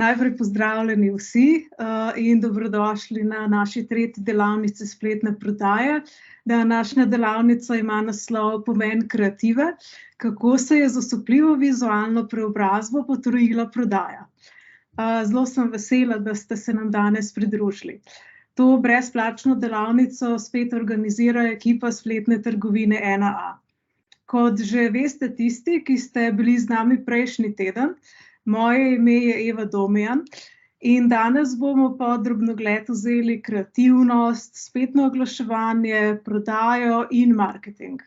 Najprej pozdravljeni vsi in dobrodošli na naši tretji delavnici spletne prodaje. Današnja delavnica ima naslov Pomen kreative, kako se je z osupljivo vizualno preobrazbo potrojila prodaja. Zelo sem vesela, da ste se nam danes pridružili. To brezplačno delavnico spet organizira ekipa spletne trgovine 1A. Kot že veste tisti, ki ste bili z nami prejšnji teden, moje ime je Eva Domijan in danes bomo pod drobnogled vzeli kreativnost, spletno oglaševanje, prodajo in marketing.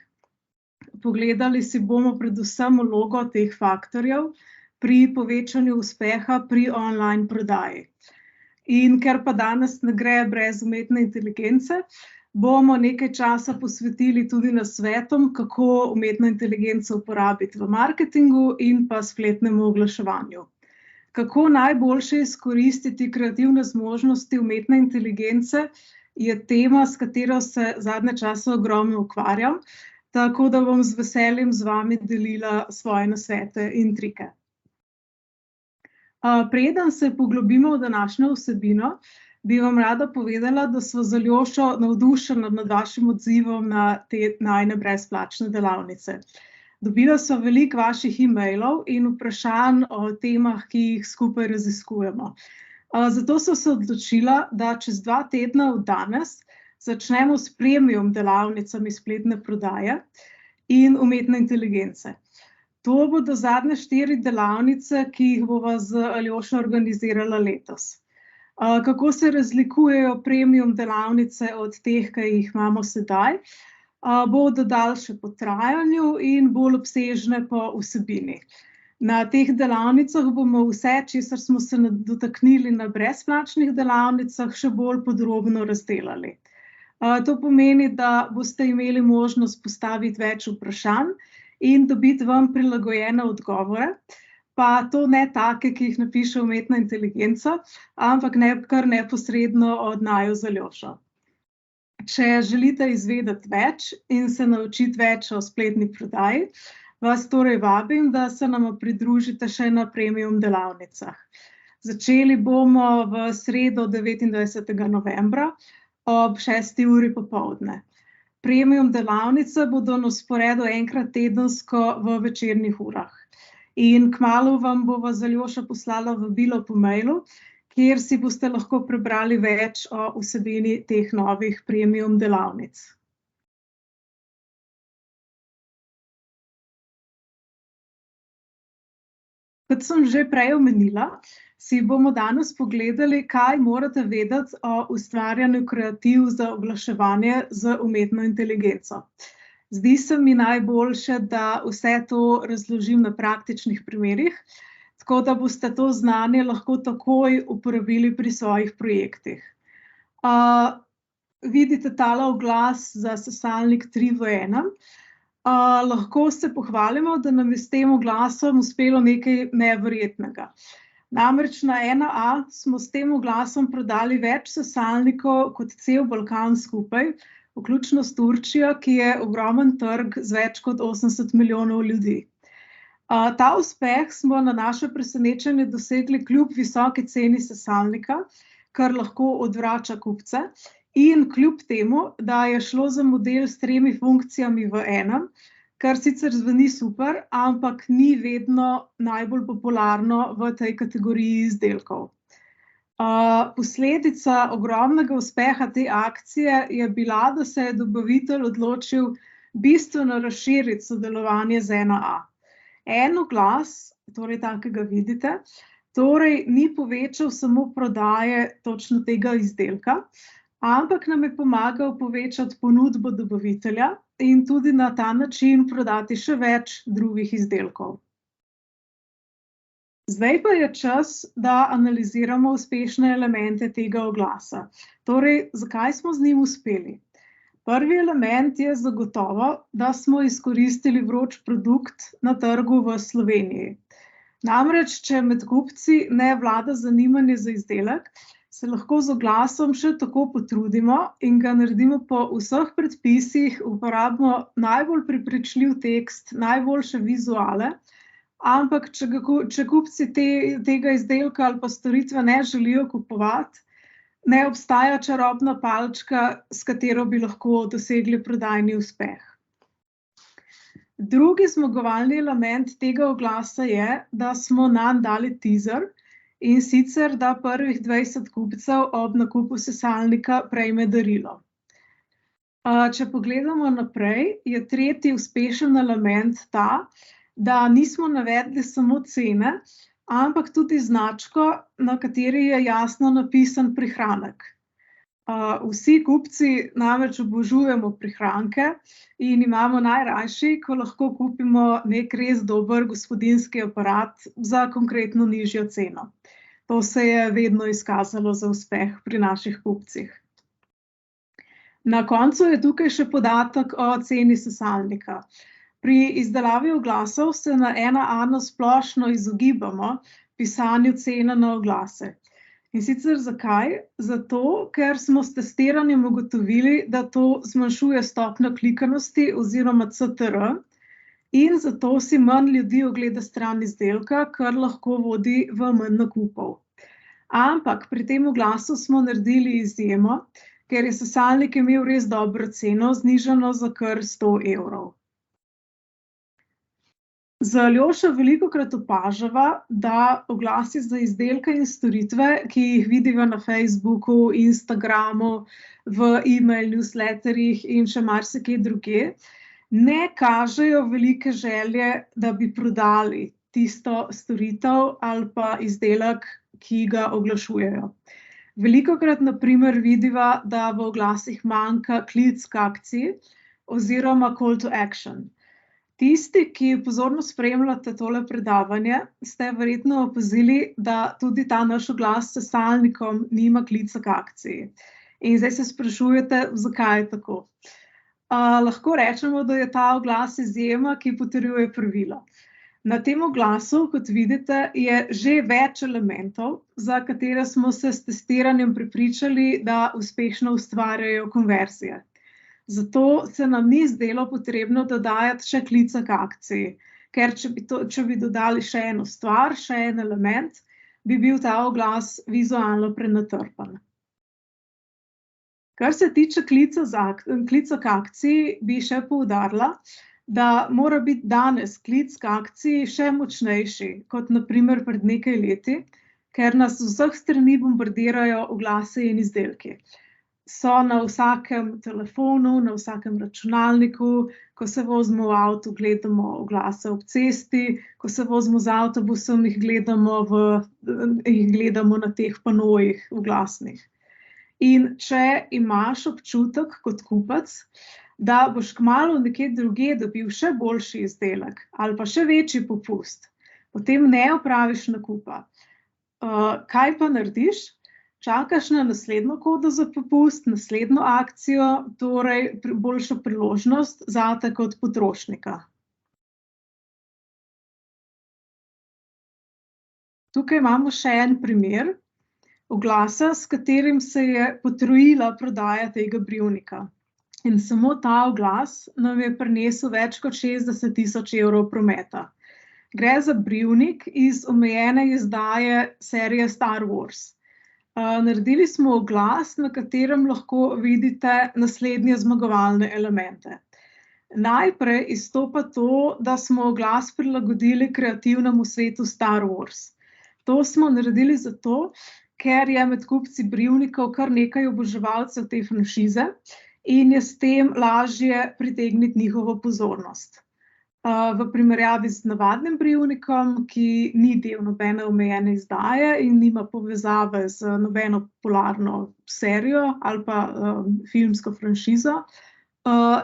Pogledali si bomo predvsem vlogo teh faktorjev pri povečanju uspeha pri online prodaji. In ker pa danes ne gre brez umetne inteligence, bomo nekaj časa posvetili tudi nasvetom, kako umetno inteligenco uporabiti v marketingu in pa spletnemu oglaševanju. Kako najboljše izkoristiti kreativne zmožnosti umetne inteligence, je tema, s katero se zadnje čase ogromno ukvarjam, tako da bom z veseljem z vami delila svoje nasvete in trike. Preden se poglobimo v današnjo vsebino, bi vam rada povedala, da sva z Aljošo navdušena nad vašim odzivom na te najine brezplačne delavnice. Dobila sva veliko vaših e-mailov in vprašanj o temah, ki jih skupaj raziskujemo. Zato sva se odločila, da čez 2 tedna od danes začnemo s premium delavnicami spletne prodaje in umetne inteligence. To bodo zadnje 4 delavnice, ki jih bova z Aljošo organizirala letos. Kako se razlikujejo premium delavnice od teh, ki jih imamo sedaj, bodo daljše po trajanju in bolj obsežne po vsebini. Na teh delavnicah bomo vse, česar smo se dotaknili na brezplačnih delavnicah, še bolj podrobno razdelali. To pomeni, da boste imeli možnost postaviti več vprašanj in dobiti vam prilagojene odgovore, pa to ne take, ki jih napiše umetna inteligenca, ampak kar neposredno od naju z Aljošo. Če želite izvedeti več in se naučiti več o spletni prodaji, vas torej vabim, da se nama pridružite še na premium delavnicah. Začeli bomo v sredo 29. novembra ob 6. uri popoldne. Premium delavnice bodo na sporedu enkrat tedensko v večernih urah. In kmalu vam bova z Aljošo poslala vabilo po mailu, kjer si boste lahko prebrali več o vsebini teh novih premium delavnic. Kot sem že prej omenila, si bomo danes pogledali, kaj morate vedeti o ustvarjanju kreativ za oglaševanje z umetno inteligenco. Zdi se mi najboljše, da vse to razložim na praktičnih primerih, tako da boste to znanje lahko takoj uporabili pri svojih projektih. Vidite tale oglas za sesalnik 3 v 1. Lahko se pohvalimo, da nam je s tem oglasom uspelo nekaj neverjetnega. Namreč na 1A smo s tem oglasom prodali več sesalnikov kot cel Balkan skupaj, vključno s Turčijo, ki je ogromen trg z več kot 80 milijonov ljudi. Ta uspeh smo na naše presenečenje dosegli kljub visoki ceni sesalnika, kar lahko odvrača kupce, in kljub temu, da je šlo za model s 3 funkcijami v enem, kar sicer zveni super, ampak ni vedno najbolj popularno v tej kategoriji izdelkov. Posledica ogromnega uspeha te akcije je bila, da se je dobavitelj odločil bistveno razširiti sodelovanje z 1A. En oglas, torej takega vidite, torej ni povečal samo prodaje točno tega izdelka, ampak nam je pomagal povečati ponudbo dobavitelja in tudi na ta način prodati še več drugih izdelkov. Zdaj pa je čas, da analiziramo uspešne elemente tega oglasa. Torej, zakaj smo z njim uspeli? Prvi element je zagotovo, da smo izkoristili vroč produkt na trgu v Sloveniji. Namreč, če med kupci ne vlada zanimanje za izdelek, se lahko z oglasom še tako potrudimo in ga naredimo po vseh predpisih, uporabimo najbolj prepričljiv tekst, najboljše vizuale, ampak če kupci tega izdelka ali pa storitve ne želijo kupovati, ne obstaja čarobna palčka, s katero bi lahko dosegli prodajni uspeh. Drugi zmagovalni element tega oglasa je, da smo nanj dali teaser, in sicer, da prvih 20 kupcev ob nakupu sesalnika prejme darilo. Če pogledamo naprej, je tretji uspešen element ta, da nismo navedli samo cene, ampak tudi značko, na kateri je jasno napisan prihranek. Vsi kupci namreč obožujemo prihranke in imamo najrajši, ko lahko kupimo nek res dober gospodinjski aparat za konkretno nižjo ceno. To se je vedno izkazalo za uspeh pri naših kupcih. Na koncu je tukaj še podatek o ceni sesalnika. Pri izdelavi oglasov se na na splošno izogibamo pisanju cene na oglase. In sicer zakaj? Zato, ker smo s testiranjem ugotovili, da to zmanjšuje stopnjo klikanosti oziroma CTR, in zato si manj ljudi ogleda stran izdelka, kar lahko vodi v manj nakupov. Ampak pri tem oglasu smo naredili izjemo, ker je sesalnik imel res dobro ceno, znižano za kar 100 evrov. Z Aljošo velikokrat opažava, da oglasi za izdelke in storitve, ki jih vidiva na Facebooku, Instagramu, v e-mail newsletterjih in še marsikje drugje, ne kažejo velike želje, da bi prodali tisto storitev ali pa izdelek, ki ga oglašujejo. Velikokrat, na primer, vidiva, da v oglasih manjka klic k akciji oziroma call to action. Tisti, ki pozorno spremljate tole predavanje, ste verjetno opazili, da tudi ta naš oglas s sesalnikom nima klica k akciji. In zdaj se sprašujete, zakaj je tako. Lahko rečemo, da je ta oglas izjema, ki potrjuje pravilo. Na tem oglasu, kot vidite, je že več elementov, za katere smo se s testiranjem prepričali, da uspešno ustvarjajo konverzije. Zato se nam ni zdelo potrebno dodajati še klica k akciji, ker če bi dodali še eno stvar, še en element, bi bil ta oglas vizualno prenatrpan. Kar se tiče klica k akciji, bi še poudarila, da mora biti danes klic k akciji še močnejši, kot na primer pred nekaj leti, ker nas z vseh strani bombardirajo oglasi in izdelki. So na vsakem telefonu, na vsakem računalniku, ko se vozimo v avtu, gledamo oglase ob cesti, ko se vozimo z avtobusom, jih gledamo na teh panojih oglasnih. In če imaš občutek kot kupec, da boš kmalu nekje drugje dobil še boljši izdelek ali pa še večji popust, potem ne opraviš nakupa. Kaj pa narediš? Čakaš na naslednjo kodo za popust, naslednjo akcijo, torej boljšo priložnost zate kot potrošnika. Tukaj imamo še en primer oglasa, s katerim se je potrojila prodaja tega brivnika. In samo ta oglas nam je prinesel več kot 60 000 evrov prometa. Gre za brivnik iz omejene izdaje serije Star Wars. Naredili smo oglas, na katerem lahko vidite naslednje zmagovalne elemente. Najprej izstopa to, da smo oglas prilagodili kreativnemu svetu Star Wars. To smo naredili zato, ker je med kupci brivnikov kar nekaj oboževalcev te franšize in je s tem lažje pritegniti njihovo pozornost. V primerjavi z navadnim brivnikom, ki ni del nobene omejene izdaje in nima povezave z nobeno popularno serijo ali pa filmsko franšizo,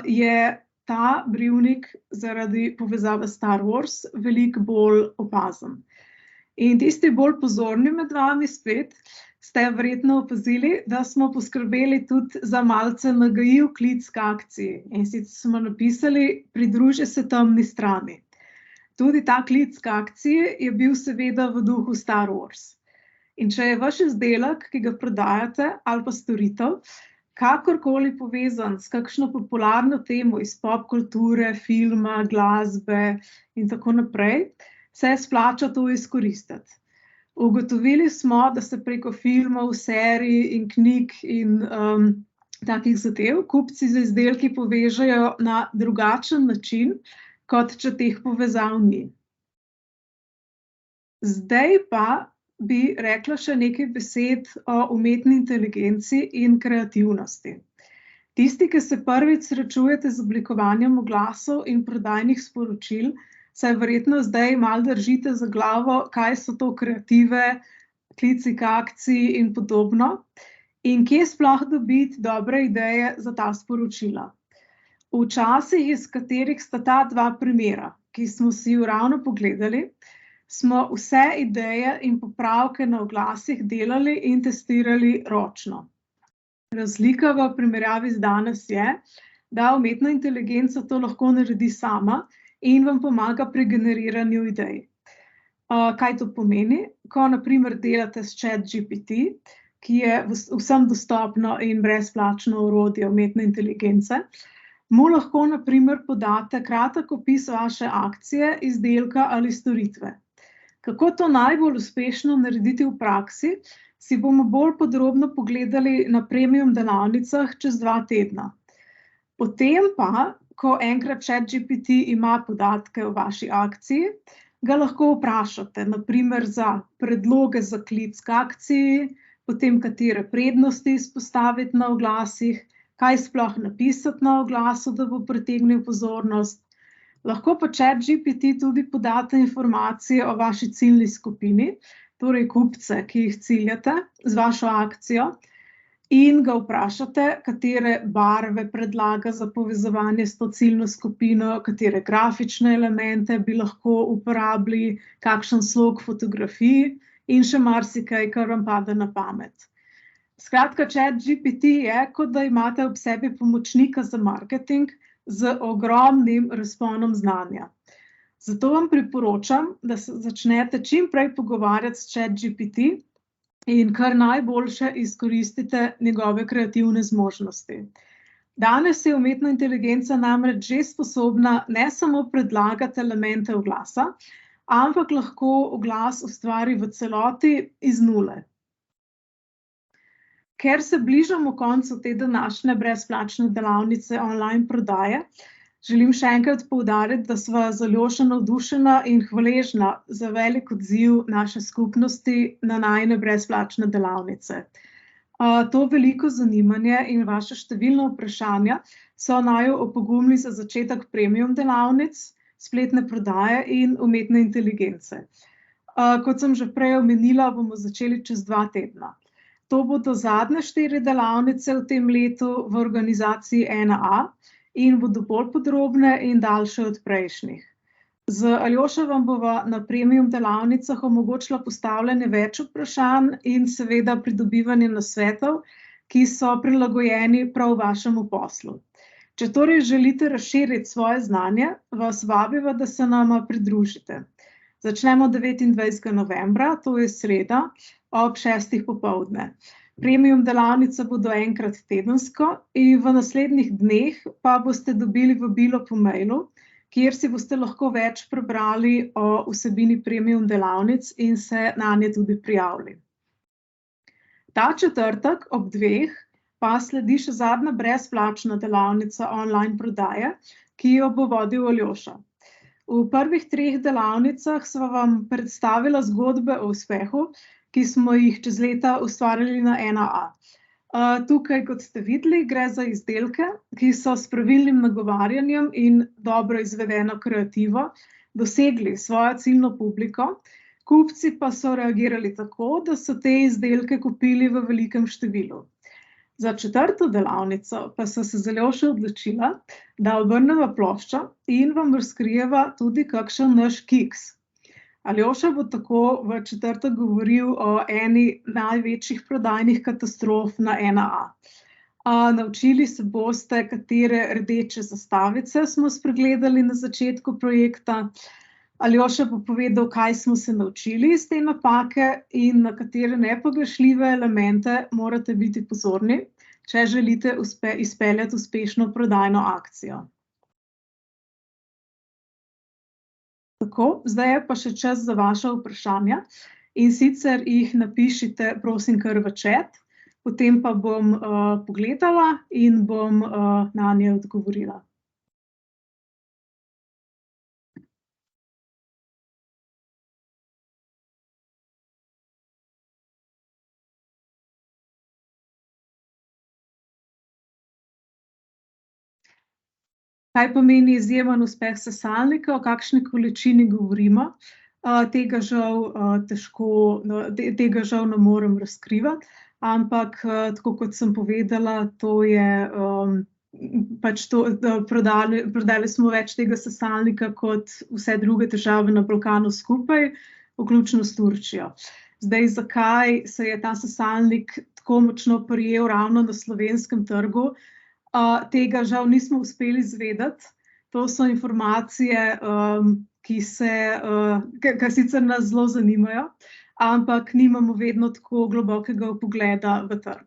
je ta brivnik zaradi povezave Star Wars veliko bolj opazen. In tisti bolj pozorni med vami spet ste verjetno opazili, da smo poskrbeli tudi za malce nagajiv klic k akciji. In sicer smo napisali, pridruži se temni strani. Tudi ta klic k akciji je bil seveda v duhu Star Wars. In če je vaš izdelek, ki ga prodajate, ali pa storitev, kakorkoli povezan s kakšno popularno temo iz pop kulture, filma, glasbe in tako naprej, se splača to izkoristiti. Ugotovili smo, da se preko filmov, serij in knjig in takih zadev kupci z izdelki povežejo na drugačen način, kot če teh povezav ni. Zdaj pa bi rekla še nekaj besed o umetni inteligenci in kreativnosti. Tisti, ki se prvič srečujete z oblikovanjem oglasov in prodajnih sporočil, se verjetno zdaj malo držite za glavo, kaj so to kreative, klici k akciji in podobno, in kje sploh dobiti dobre ideje za ta sporočila. V časih, iz katerih sta ta dva primera, ki smo si ju ravno pogledali, smo vse ideje in popravke na oglasih delali in testirali ročno. Razlika v primerjavi z danes je, da umetna inteligenca to lahko naredi sama in vam pomaga pri generiranju idej. Kaj to pomeni? Ko na primer delate s ChatGPT, ki je vsem dostopno in brezplačno orodje umetne inteligence, mu lahko na primer podate kratek opis vaše akcije, izdelka ali storitve. Kako to najbolj uspešno narediti v praksi, si bomo bolj podrobno pogledali na premium delavnicah čez 2 tedna. Potem pa, ko enkrat ChatGPT ima podatke o vaši akciji, ga lahko vprašate, na primer za predloge za klic k akciji, potem katere prednosti izpostaviti na oglasih, kaj sploh napisati na oglasu, da bo pritegnil pozornost. Lahko pa ChatGPT tudi podate informacije o vaši ciljni skupini, torej kupce, ki jih ciljate z vašo akcijo, in ga vprašate, katere barve predlaga za povezovanje s to ciljno skupino, katere grafične elemente bi lahko uporabili, kakšen slog fotografij in še marsikaj, kar vam pade na pamet. Skratka, ChatGPT je, kot da imate ob sebi pomočnika za marketing z ogromnim razponom znanja. Zato vam priporočam, da se začnete čim prej pogovarjati s ChatGPT in kar najboljše izkoristite njegove kreativne zmožnosti. Danes je umetna inteligenca namreč že sposobna ne samo predlagati elemente oglasa, ampak lahko oglas ustvari v celoti iz nule. Ker se bližamo koncu te današnje brezplačne delavnice online prodaje, želim še enkrat poudariti, da sva z Aljošo navdušena in hvaležna za velik odziv naše skupnosti na najine brezplačne delavnice. To veliko zanimanje in vaše številna vprašanja so naju opogumili za začetek premium delavnic, spletne prodaje in umetne inteligence. Kot sem že prej omenila, bomo začeli čez 2 tedna. To bodo zadnje 4 delavnice v tem letu v organizaciji 1A in bodo bolj podrobne in daljše od prejšnjih. Z Aljošo vam bova na premium delavnicah omogočila postavljanje več vprašanj in seveda pridobivanje nasvetov, ki so prilagojeni prav vašemu poslu. Če torej želite razširiti svoje znanje, vas vabiva, da se nama pridružite. Začnemo 29. novembra, to je sreda, ob 6. popoldne. Premium delavnice bodo enkrat tedensko in v naslednjih dneh pa boste dobili vabilo po mailu, kjer si boste lahko več prebrali o vsebini premium delavnic in se nanje tudi prijavili. Ta četrtek ob 2 pa sledi še zadnja brezplačna delavnica online prodaje, ki jo bo vodil Aljoša. V prvih 3 delavnicah sva vam predstavila zgodbe o uspehu, ki smo jih čez leta ustvarjali na 1A. Tukaj, kot ste videli, gre za izdelke, ki so s pravilnim nagovarjanjem in dobro izvedeno kreativo dosegli svojo ciljno publiko, kupci pa so reagirali tako, da so te izdelke kupili v velikem številu. Za 4. delavnico pa so se z Aljošo odločila, da obrneva ploščo in vam razkrijeva tudi kakšen naš kiks. Aljoša bo tako v četrtek govoril o eni največjih prodajnih katastrof na 1A. Naučili se boste, katere rdeče zastavice smo spregledali na začetku projekta. Aljoša bo povedal, kaj smo se naučili iz te napake in na katere nepogrešljive elemente morate biti pozorni, če želite izpeljati uspešno prodajno akcijo. Tako, zdaj je pa še čas za vaša vprašanja in sicer jih napišite, prosim, kar v chat, potem pa bom pogledala in bom na nje odgovorila. Kaj pomeni izjemen uspeh sesalnika, o kakšni količini govorimo? Tega žal ne morem razkrivati, ampak tako kot sem povedala, to je pač to, prodali smo več tega sesalnika kot vse druge države na Balkanu skupaj, vključno s Turčijo. Zdaj, zakaj se je ta sesalnik tako močno prijel ravno na slovenskem trgu? Tega žal nismo uspeli izvedeti. To so informacije, ki sicer nas zelo zanimajo, ampak nimamo vedno tako globokega vpogleda v trg.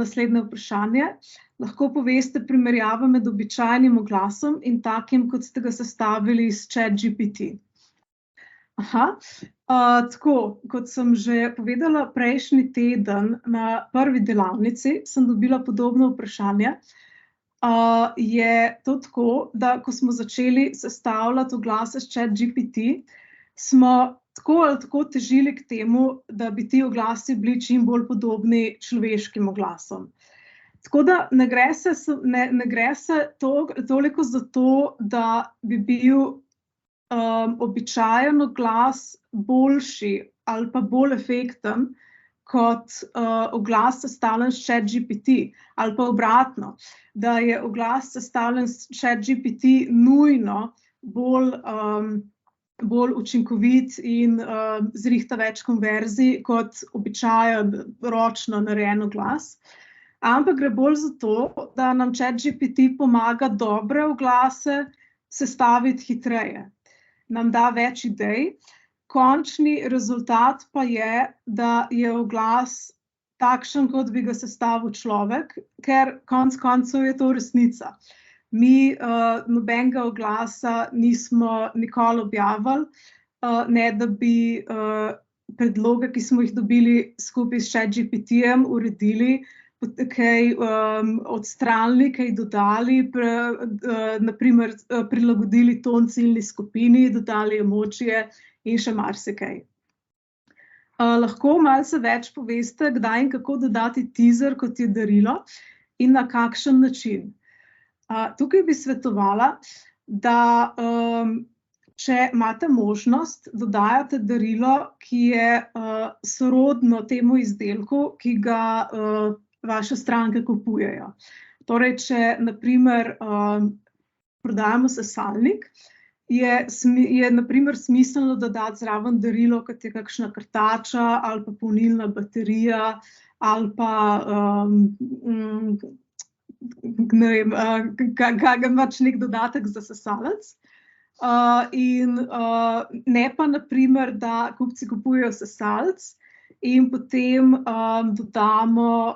Naslednje vprašanje. Lahko poveste primerjavo med običajnim oglasom in takim, kot ste ga sestavili s ChatGPT? Tako, kot sem že povedala prejšnji teden na prvi delavnici, sem dobila podobno vprašanje. Je to tako, da ko smo začeli sestavljati oglase s ChatGPT, smo tako ali tako težili k temu, da bi ti oglasi bili čim bolj podobni človeškim oglasom. Tako da ne gre se toliko za to, da bi bil običajen oglas boljši ali pa bolj efekten kot oglas sestavljen s ChatGPT, ali pa obratno, da je oglas sestavljen s ChatGPT nujno bolj učinkovit in zrihta več konverzij kot običajen ročno narejen oglas. Ampak gre bolj za to, da nam ChatGPT pomaga dobre oglase sestaviti hitreje. Nam da več idej, končni rezultat pa je, da je oglas takšen, kot bi ga sestavil človek, ker konec koncev je to resnica. Mi nobenega oglasa nismo nikoli objavili, ne da bi predloge, ki smo jih dobili skupaj s ChatGPT-jem, uredili, kaj odstranili, kaj dodali, naprimer prilagodili ton ciljni skupini, dodali emodžije in še marsikaj. Lahko malce več poveste, kdaj in kako dodati teaser, kot je darilo, in na kakšen način. Tukaj bi svetovala, da če imate možnost, dodajate darilo, ki je sorodno temu izdelku, ki ga vaše stranke kupujejo. Torej, če naprimer prodajamo sesalnik, je naprimer smiselno dodati zraven darilo, kot je kakšna krtača ali pa polnilna baterija ali pa ne vem, pač nek dodatek za sesalec. In ne pa naprimer, da kupci kupujejo sesalec in potem dodamo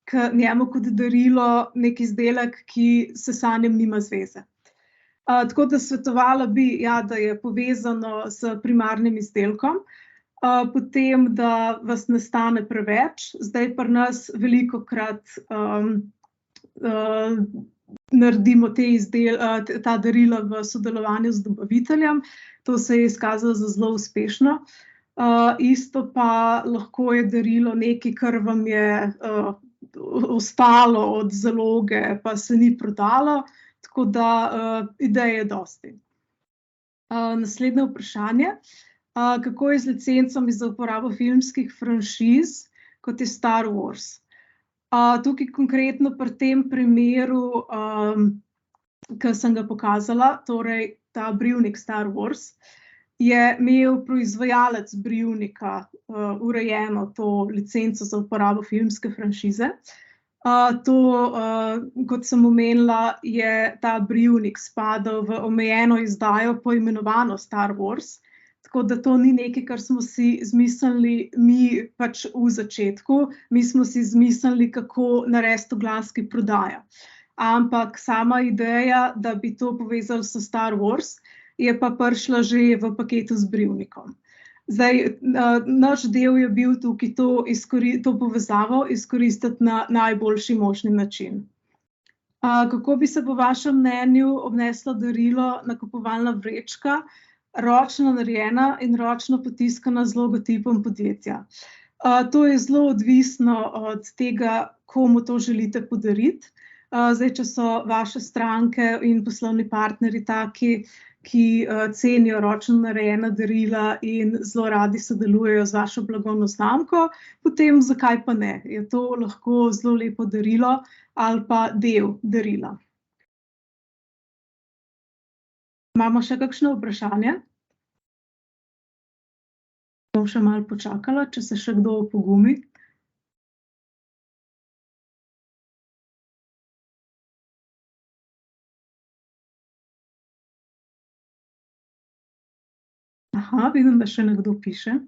k njemu kot darilo nek izdelek, ki s sesanjem nima zveze. Tako da svetovala bi, da je povezano s primarnim izdelkom, potem, da vas ne stane preveč. Zdaj pri nas velikokrat naredimo ta darila v sodelovanju z dobaviteljem. To se je izkazalo za zelo uspešno. Isto pa lahko je darilo nekaj, kar vam je ostalo od zaloge, pa se ni prodalo, tako da ideje je dosti. Naslednje vprašanje. Kako je z licencami za uporabo filmskih franšiz, kot je Star Wars? Tukaj konkretno pri tem primeru, ki sem ga pokazala, torej ta brivnik Star Wars, je imel proizvajalec brivnika urejeno to licenco za uporabo filmske franšize. Kot sem omenila, je ta brivnik spadal v omejeno izdajo poimenovano Star Wars, tako da to ni nekaj, kar smo si izmislili mi pač v začetku. Mi smo si izmislili, kako narediti oglas, ki prodaja. Ampak sama ideja, da bi to povezali s Star Wars, je pa prišla že v paketu z brivnikom. Zdaj, naš del je bil tukaj to povezavo izkoristiti na najboljši možni način. Kako bi se po vašem mnenju obneslo darilo nakupovalna vrečka, ročno narejena in ročno potiskana z logotipom podjetja? To je zelo odvisno od tega, komu to želite podariti. Zdaj, če so vaše stranke in poslovni partnerji taki, ki cenijo ročno narejena darila in zelo radi sodelujejo z vašo blagovno znamko, potem zakaj pa ne? Je to lahko zelo lepo darilo ali pa del darila. Imamo še kakšno vprašanje? Bom še malo počakala, če se še kdo opogumi. Aha, vidim, da še nekdo piše.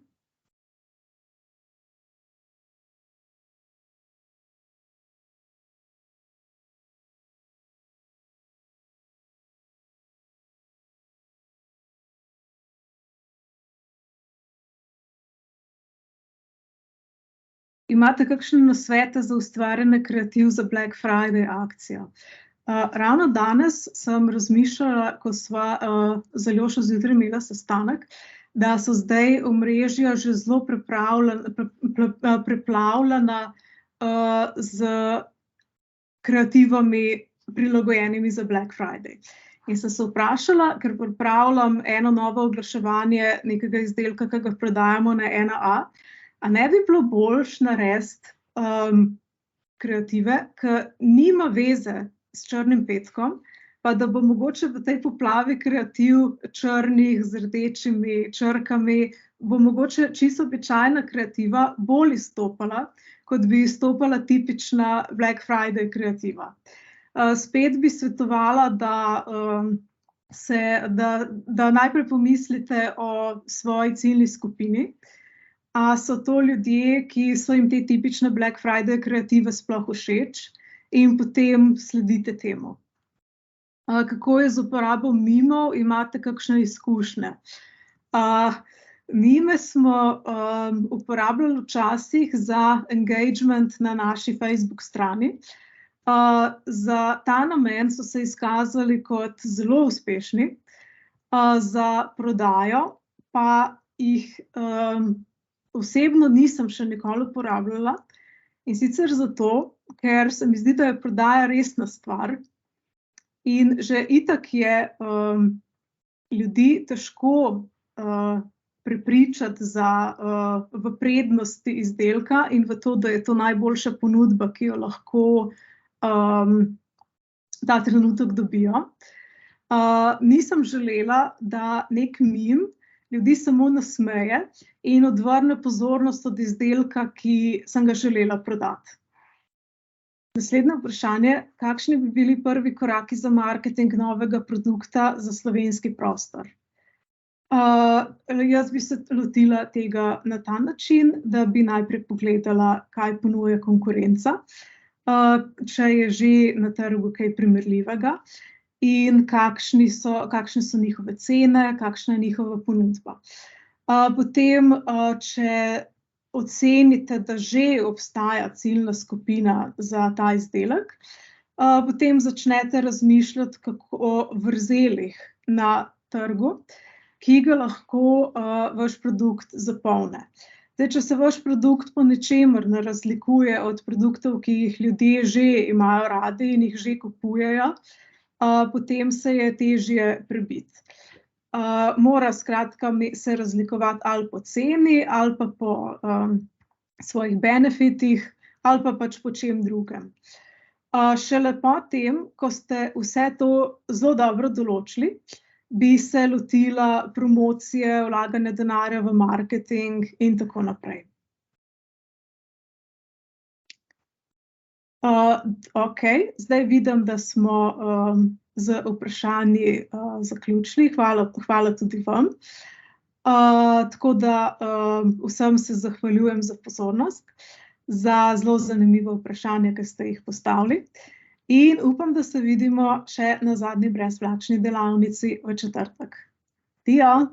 Imate kakšne nasvete za ustvarjanje kreativ za Black Friday akcijo? Ravno danes sem razmišljala, ko sva z Aljošo zjutraj imela sestanek, da so zdaj omrežja že zelo preplavljena z kreativami prilagojenimi za Black Friday. In sem se vprašala, ker pripravljam eno novo oglaševanje nekega izdelka, ki ga prodajamo na 1A, a ne bi bilo boljše narediti kreative, ki nima veze s črnim petkom, pa da bo mogoče v tej poplavi kreativ črnih z rdečimi črkami, bo mogoče čisto običajna kreativa bolj izstopala, kot bi izstopala tipična Black Friday kreativa. Spet bi svetovala, da najprej pomislite o svoji ciljni skupini. A so to ljudje, ki so jim te tipične Black Friday kreative sploh všeč in potem sledite temu. Kako je z uporabo mimov? Imate kakšne izkušnje? Mime smo uporabljali včasih za engagement na naši Facebook strani. Za ta namen so se izkazali kot zelo uspešni, za prodajo pa jih osebno nisem še nikoli uporabljala, in sicer zato, ker se mi zdi, da je prodaja resna stvar in že itak je ljudi težko prepričati v prednosti izdelka in v to, da je to najboljša ponudba, ki jo lahko ta trenutek dobijo. Nisem želela, da nek mim ljudi samo nasmeje in odvrne pozornost od izdelka, ki sem ga želela prodati. Naslednje vprašanje, kakšni bi bili prvi koraki za marketing novega produkta za slovenski prostor? Jaz bi se lotila tega na ta način, da bi najprej pogledala, kaj ponuja konkurenca, če je že na trgu kaj primerljivega, in kakšne so njihove cene, kakšna je njihova ponudba. Potem, če ocenite, da že obstaja ciljna skupina za ta izdelek, potem začnete razmišljati o vrzelih na trgu, ki ga lahko vaš produkt zapolni. Zdaj, če se vaš produkt po ničemer ne razlikuje od produktov, ki jih ljudje že imajo radi in jih že kupujejo, potem se je težje prebiti. Mora skratka se razlikovati ali po ceni, ali pa po svojih benefitih, ali pa pač po čem drugem. Šele potem, ko ste vse to zelo dobro določili, bi se lotila promocije, vlaganja denarja v marketing in tako naprej. Zdaj vidim, da smo z vprašanji zaključili. Hvala tudi vam. Tako da vsem se zahvaljujem za pozornost, za zelo zanimivo vprašanje, ki ste jih postavili. In upam, da se vidimo še na zadnji brezplačni delavnici v četrtek. Adijo.